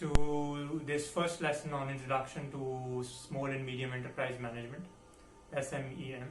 to this first lesson on introduction to small and medium enterprise management SMEM.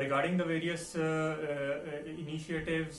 regarding the various initiatives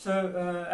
So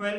well,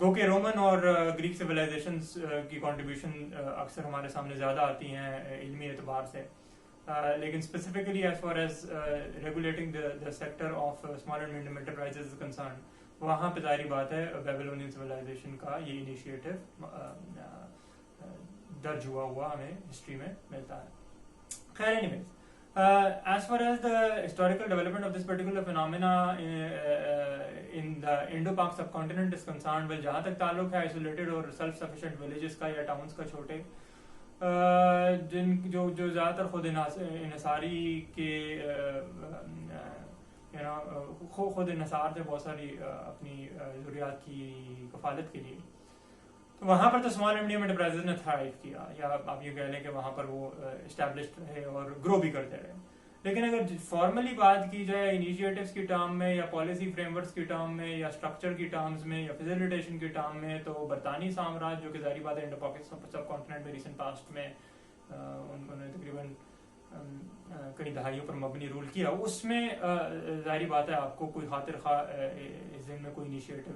گو کہ Roman اور Greek civilisations کی contribution اکثر ہمارے سامنے زیادہ آتی ہیں علمی اعتبار سے، لیکن specifically as far as regulating the sector of small and medium enterprises is concern, وہاں پہ ظاہری بات ہے بیبلونین سویلائزیشن کا یہ انیشیٹو درج ہوا ہمیں ہسٹری میں ملتا ہے. خیر anyways, as far as the historical development of this particular phenomena in the Indo-Pak subcontinent is concerned, well, جہاں تک تعلق ہے isolated اور self sufficient villages کا یا towns کا چھوٹے جن جو زیادہ تر خود انحصاری کے خود انحصار تھے بہت ساری اپنی ضروریات کی کفالت کے لیے، تو وہاں پر تو اسمال اینڈ میڈیم انٹرپرائزز نے تھرائیو کیا، یا آپ یہ کہہ لیں کہ وہاں پر وہ اسٹیبلشڈ رہے اور گرو بھی کرتے رہے. لیکن اگر فارملی بات کی جائے انیشیٹوز کی ٹرم میں یا پالیسی فریم ورکس کی ٹرم میں یا اسٹرکچر کی ٹرمز میں یا فیسیلیٹیشن کی ٹرم میں، تو برطانوی سامراج جو کہ ظاہری بات ہے انڈو پاکستان سب کانٹیننٹ میں ریسنٹ پاسٹ میں انہوں نے تقریباً کئی دہائیوں پر مبنی رول کیا، اس میں ظاہری بات ہے آپ کو کوئی خاطر خواہ اس دن میں کوئی انیشیٹو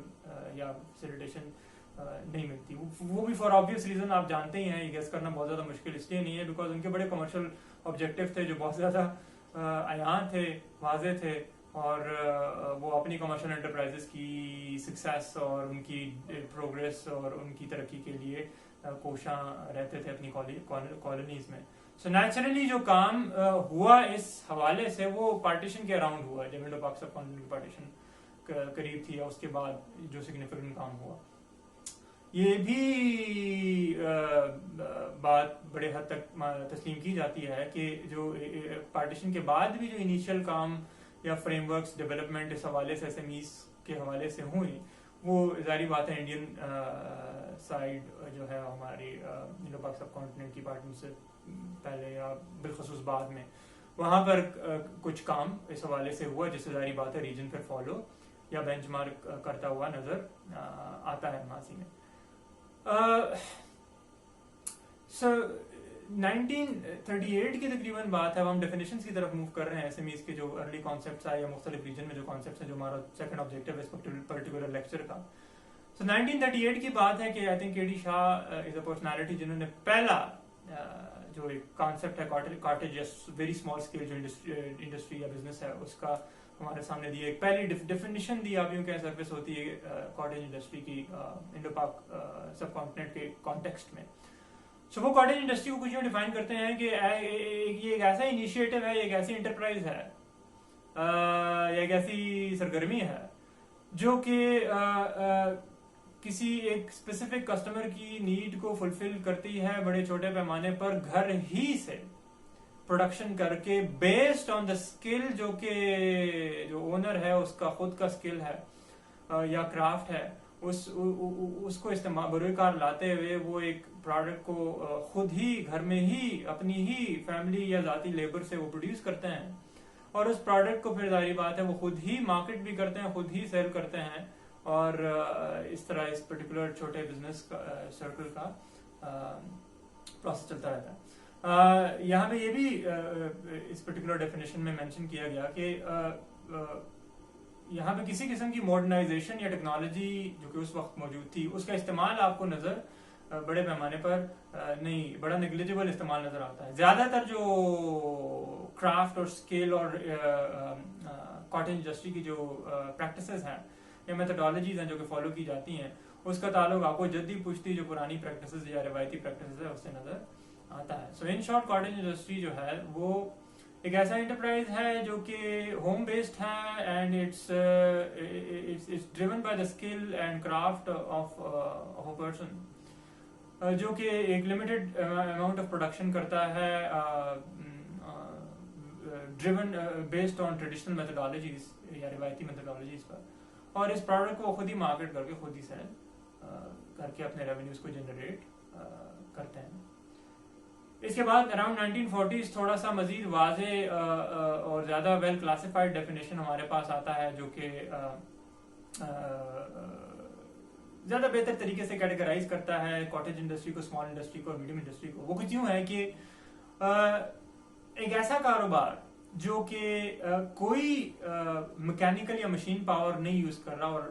یا فیسیلیٹیشن نہیں ملتی. وہ بھی فار آبویس ریزن آپ جانتے ہی ہیں، یہ گیس کرنا بہت زیادہ مشکل اس لیے نہیں ہے بیکاز ان کے بڑے کمرشل آبجیکٹیو تھے جو بہت زیادہ عیاں تھے، واضح تھے، اور وہ اپنی کمرشل انٹرپرائزز کی سکسیس اور ان کی پروگریس اور ان کی ترقی کے لیے کوشاں رہتے تھے اپنی کالونیز میں. سو نیچرلی جو کام ہوا اس حوالے سے وہ پارٹیشن کے اراؤنڈ ہوا، جب انڈو پاک سب کانٹیننٹ کی پارٹیشن قریب تھی، اس کے بعد جو سگنیفیکنٹ کام ہوا. یہ بھی بات بڑے حد تک تسلیم کی جاتی ہے کہ جو پارٹیشن کے بعد بھی جو انیشیل کام یا فریم ورکس ڈیولپمنٹ اس حوالے سے ایس ایم ایز کے حوالے سے ہوئے، وہ ظاہری بات ہے انڈین سائڈ جو ہے ہماری انڈو پاک سب کانٹیننٹ کی پارٹنر سے پہلے یا بالخصوص بعد میں وہاں پر کچھ کام اس حوالے سے ہوا جس سے ظاہری بات ہے ریجن پہ فالو یا بینچ مارک کرتا ہوا نظر آتا ہے ماضی میں. سر 1938 کی تقریباً بات ہے، ہم ڈیفینیشنز کی طرف موو کر رہے ہیں ایس ایم ایز کے جو ارلی کانسیپٹس آئے یا مختلف ریجن میں جو کانسیپٹس ہیں، جو ہمارا سیکنڈ آبجیکٹیو ہے اس پرٹیکولر لیکچر کا. سو 1938 کی بات ہے کہ آئی تھنک کے ڈی شاہ از اے پرسنالٹی جنہوں نے پہلا جو ایک کانسیپٹ ہے کاٹیج یا ویری اسمال اسکیل جو انڈسٹری یا بزنس ہے اس کا ہمارے سامنے دی، ایک پہلی ڈیفینیشن دی، آپ یوں کہیں سروس ہوتی ہے کاٹیج انڈسٹری کی انڈو پاک سب کانٹیننٹ کے کانٹیکسٹ میں. سو وہ کاٹیج انڈسٹری کو کچھ یوں ڈیفائن کرتے ہیں کہ یہ ایک ایسا انیشیٹو ہے، ایک ایسی انٹرپرائز ہے یا ایک ایسی سرگرمی ہے جو کہ کسی ایک اسپیسیفک کسٹمر کی نیڈ کو فلفل کرتی ہے بڑے چھوٹے پیمانے پر گھر ہی سے پروڈکشن کر کے بیسڈ آن دا اسکل جو کہ جو اونر ہے اس کا خود کا اسکل ہے یا کرافٹ ہے، اس کو استعمال بروئے کار لاتے ہوئے وہ ایک پروڈکٹ کو خود ہی گھر میں ہی اپنی ہی فیملی یا ذاتی لیبر سے وہ پروڈیوس کرتے ہیں، اور اس پروڈکٹ کو پھر ظاہری بات ہے وہ خود ہی مارکیٹ بھی کرتے ہیں، خود ہی سیل کرتے ہیں، اور اس طرح اس پرٹیکولر چھوٹے بزنس سرکل کا پروسیس چلتا رہتا ہے. یہاں پہ یہ بھی اس پرٹیکولر ڈیفینیشن میں مینشن کیا گیا کہ یہاں پہ کسی قسم کی ماڈرنائزیشن یا ٹیکنالوجی جو کہ اس وقت موجود تھی اس کا استعمال آپ کو نظر بڑے پیمانے پر نہیں، بڑا نیگلیجبل استعمال نظر آتا ہے. زیادہ تر جو کرافٹ اور اسکل اور کاٹن انڈسٹری کی جو پریکٹسز ہیں یا میتھڈالوجیز ہیں جو کہ فالو کی جاتی ہیں، اس کا تعلق آپ کو جدید پشتی جو پرانی پریکٹسز یا روایتی پریکٹسز ہے اس سے نظر آتا ہے. So in short cottage industry جو ہے وہ ایک ایسا انٹرپرائز ہے جو کہ ہوم بیسڈ ہے and it's driven by the skill and craft of a person, جو کہ ایک لمیٹڈ اماؤنٹ آف پروڈکشن کرتا ہے driven based on traditional methodologies یا روایتی میتھڈالوجیز پر، اور اس پروڈکٹ کو خود ہی مارکیٹ کر کے خود ہی سیل کر کے اپنے ریونیوز کو جنریٹ کرتے ہیں. اس کے بعد اراؤنڈ 1940s تھوڑا سا مزید واضح اور زیادہ ویل کلاسیفائڈ ڈیفینیشن ہمارے پاس آتا ہے جو کہ زیادہ بہتر طریقے سے کیٹیگرائز کرتا ہے کاٹیج انڈسٹری کو، اسمال انڈسٹری کو اور میڈیم انڈسٹری کو. وہ کچھ یوں ہے کہ ایک ایسا کاروبار جو کہ کوئی میکینیکل یا مشین پاور نہیں یوز کر رہا اور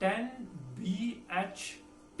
10 bhp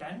10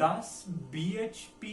10 bhp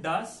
10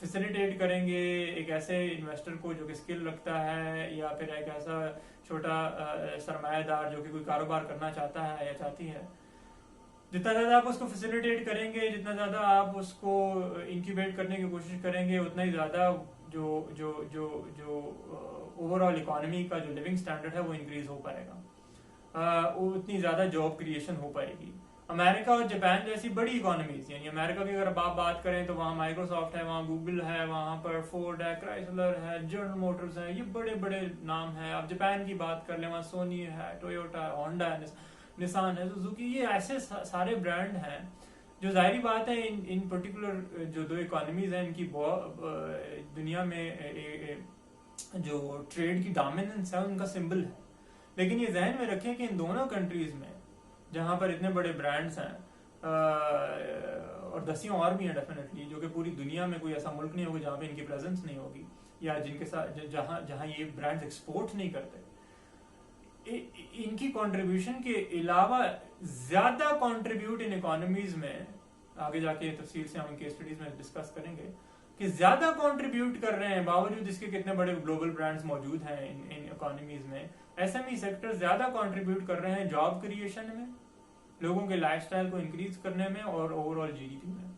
فیسیلیٹیٹ کریں گے ایک ایسے انویسٹر کو جو کہ اسکل رکھتا ہے یا پھر ایک ایسا چھوٹا سرمایہ دار جو کہ کوئی کاروبار کرنا چاہتا ہے یا چاہتی ہے. جتنا زیادہ آپ اس کو فیسیلیٹیٹ کریں گے, جتنا زیادہ آپ اس کو انکیوبیٹ کرنے کی کوشش کریں گے, اتنا ہی زیادہ جو جو جو جو اوور آل اکانومی کا جو لیونگ اسٹینڈرڈ ہے وہ انکریز ہو پائے گا, اتنی زیادہ جاب کریشن ہو پائے گی. امریکہ اور جاپان جیسی بڑی اکانومیز, یعنی امریکہ کی اگر آپ بات کریں تو وہاں مائکروسافٹ ہے, وہاں گوگل ہے, وہاں پر فورڈ ہے, کرائسلر ہے, جنرل موٹرز ہے, یہ بڑے بڑے نام ہیں. آپ جاپان کی بات کر لیں, وہاں سونی ہے, ٹویوٹا, ہونڈا ہے, نسان ہے, سوزوکی, یہ ایسے سارے برانڈ ہیں جو ظاہری بات ہے ان پرٹیکولر جو دو اکانومیز ہیں ان کی دنیا میں جو ٹریڈ کی ڈومیننس ہے ان کا سمبل ہے. لیکن یہ ذہن میں رکھیں کہ ان دونوں کنٹریز میں جہاں پر اتنے بڑے برانڈز ہیں اور دسیوں اور بھی ہیں ڈیفینیٹلی, جو کہ پوری دنیا میں کوئی ایسا ملک نہیں ہوگا جہاں پہ ان کی پریزنس نہیں ہوگی یا جن کے ساتھ جہاں یہ برانڈز ایکسپورٹ نہیں کرتے, ان کی کنٹریبیوشن کے علاوہ زیادہ کنٹریبیوٹ ان اکانومیز میں, آگے جا کے تفصیل سے ہم ان کے اسٹڈیز میں ڈسکس کریں گے کہ زیادہ کنٹریبیوٹ کر رہے ہیں باوجود اس کے کتنے بڑے گلوبل برانڈز موجود ہیں ان اکانومیز میں. ایس ایم ای سیکٹر زیادہ کنٹریبیوٹ کر رہے ہیں جاب کریشن میں, لوگوں کے لائف سٹائل کو انکریز کرنے میں اور over all G D P میں.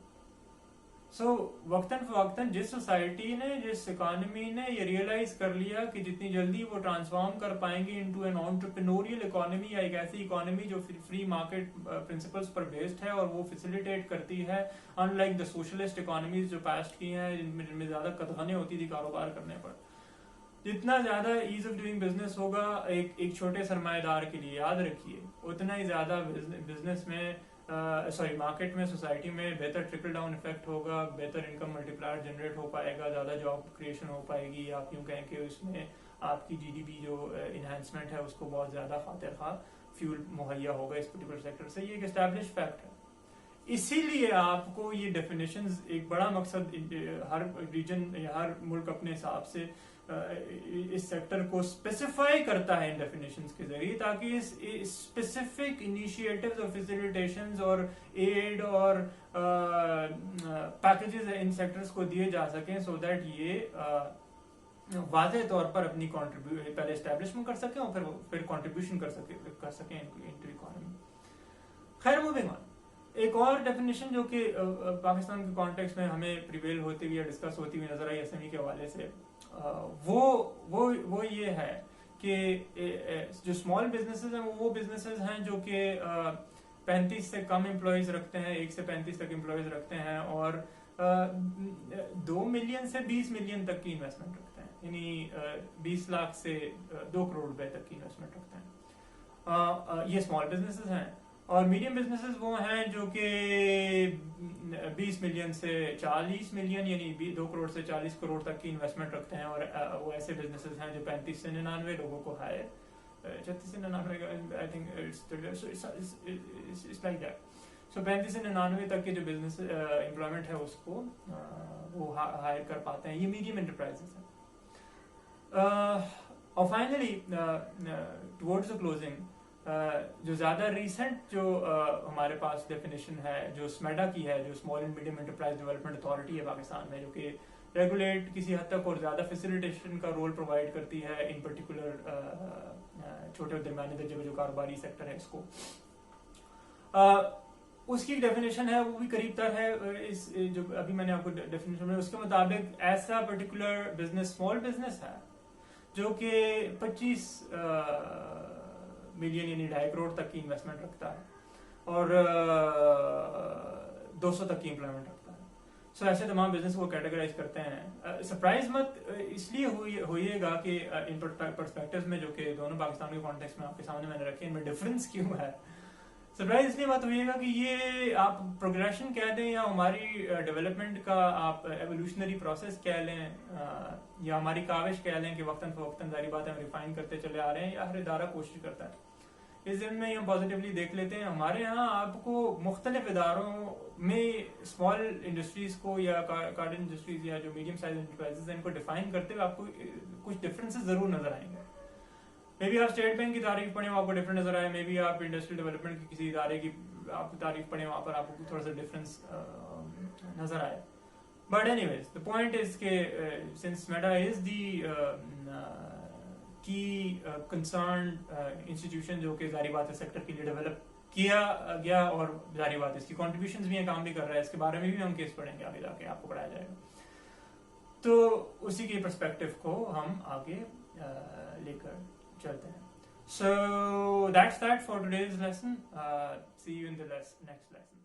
سو وقتاً فوقتاً جس سوسائٹی نے, جس اکانومی نے یہ ریئلائز کر لیا کہ جتنی جلدی وہ ٹرانسفارم کر پائیں گے انٹو این انٹرپرینوریل اکانومی, یا ایک ایسی اکانومی جو فری مارکیٹ پرنسپلس پر بیسڈ ہے اور وہ فیسیلیٹیٹ کرتی ہے in like the socialist economies جو پاسٹ کی ہیں جن میں زیادہ قدغنیں ہوتی تھی کاروبار کرنے پر, جتنا زیادہ ایز آف ڈوئنگ بزنس ہوگا ایک چھوٹے سرمایہ دار کے لیے, یاد رکھیے, اتنا ہی زیادہ بزنس میں مارکیٹ میں, سوسائٹی میں بہتر ٹرکل ڈاؤن افیکٹ ہوگا, بہتر انکم ملٹی پلائر جنریٹ ہو پائے گا, زیادہ جاب کریشن ہو پائے گی. آپ یوں کہیں کہ اس میں آپ کی جی ڈی پی جو انہینسمنٹ ہے اس کو بہت زیادہ خاطر خواہ فیول مہیا ہوگا اس پرٹیکولر سیکٹر سے. یہ ایک اسٹیبلش فیکٹ ہے. اسی لیے آپ کو یہ ڈیفینیشنز, ایک بڑا مقصد ہر ریجن یا ہر ملک اپنے حساب سے اس سیکٹر کو اسپیسیفائی کرتا ہے ان ڈیفینیشنز کے ذریعے, تاکہ اس اسپیسیفک انیشیٹیوز اور فیسیلیٹیشنز اور ایڈ اور پیکیجز ان سیکٹرز کو دیے جا سکیں, سو دیٹ یہ واضح طور پر اپنی پہلے اسٹیبلشمنٹ کر سکیں اور پھر کنٹریبیوشن کر سکیں انٹو اکانومی. خیر, موونگ آن, ایک اور ڈیفینیشن جو کہ پاکستان کے کانٹیکس میں ہمیں پریویل ہوتی ہوئی یا ڈسکس ہوتی ہوئی نظر آئی ایس ایم ای کے حوالے سے, وہ یہ ہے کہ جو اسمال بزنسز ہیں وہ بزنسز ہیں جو کہ 35 سے کم امپلائیز رکھتے ہیں, 1 سے 35 تک امپلائیز رکھتے ہیں, اور 2 ملین سے 20 ملین تک کی انویسٹمنٹ رکھتے ہیں, یعنی 20 لاکھ سے 2 کروڑ روپے تک کی انویسٹمنٹ رکھتے ہیں. یہ اسمال بزنسز ہیں. اور میڈیم بزنسز وہ ہیں جو کہ 20 ملین سے 40 ملین یعنی 2 کروڑ سے 40 کروڑ تک کی انویسٹمنٹ رکھتے ہیں, اور وہ ایسے بزنسز ہیں جو 35 سے 99 لوگوں کو ہائر, 36 سے 99 I think it's like that. So 35 سے 99 تک کے جو بزنس امپلائمنٹ ہے اس کو وہ ہائر کر پاتے ہیں. یہ میڈیم انٹرپرائزز ہیں. اور فائنلی ٹورڈز دا کلوزنگ, جو زیادہ ریسنٹ جو ہمارے پاس ڈیفینیشن ہے جو اسمیڈا کی ہے, جو small and medium enterprise development authority ہے پاکستان میں, جو کہ ریگولیٹ کسی حد تک اور زیادہ فیسیلیٹیشن کا رول پرووائڈ کرتی ہے ان پرٹیکولر چھوٹے اور درمیانے درجے میں جو کاروباری سیکٹر ہے اس کو, اس کی ڈیفینیشن ہے وہ بھی قریب تر ہے اس جو ابھی میں نے آپ کو ڈیفینیشن میں, اس کے مطابق ایسا پرٹیکولر بزنس اسمال بزنس ہے جو کہ 25 ملین یعنی 2.5 کروڑ تک کی انویسٹمنٹ رکھتا ہے اور 200 تک کی امپلائمنٹ رکھتا ہے. سو ایسے تمام بزنس کو کیٹیگرائز کرتے ہیں. سرپرائز مت اس لیے ہوئیے گا کہ ان پرسپیکٹیوز میں جو کہ دونوں پاکستان کے کانٹیکسٹ میں آپ کے سامنے میں نے رکھے, ان میں ڈفرینس کیوں ہے. سرپرائز اس لیے بات ہوئیے گا کہ یہ آپ پروگریشن کہہ دیں یا ہماری ڈیولپمنٹ کا آپ ایولیوشنری پروسیس کہہ لیں یا ہماری کاوش کہہ لیں کہ وقتاً فوقتاً ظاہری بات ہے ہم ریفائن کرتے چلے آ رہے ہیں یا ہر ادارہ کوشش کرتا ہے. اس ضمن میں ہم پازیٹیولی دیکھ لیتے ہیں ہمارے یہاں آپ کو مختلف اداروں میں اسمال انڈسٹریز کو یا کارڈن انڈسٹریز یا جو میڈیم سائز انٹرپرائزز ہیں ان کو ڈیفائن کرتے ہوئے آپ کو کچھ ڈفرینسز ضرور نظر آئیں گے. مے بی آپ اسٹیٹ بینک کی تعریف پڑھیں آپ کو ڈفرینٹ نظر آئے, مے بی آپ انڈسٹریل ڈیولپمنٹ کی کسی ادارے کی آپ کی تعریف پڑھیں وہاں پر آپ کو تھوڑا سا ڈفرینس نظر آئے. But anyways, the point is کہ since Meta is the key concerned institution جو کہ ظاہری بات ہے سیکٹر کے لیے ڈیولپ کیا گیا, اور ظاہری بات ہے اس کی کنٹریبیوشنز بھی ہیں, کام بھی کر رہا ہے, اس کے بارے میں بھی ہم کیس پڑھیں گے آگے جا کے, آپ کو پڑھایا جائے گا. تو اسی کی پرسپیکٹو کو ہم آگے لے کر چلتے ہیں. So that's that for today's lesson. See you in the next lesson.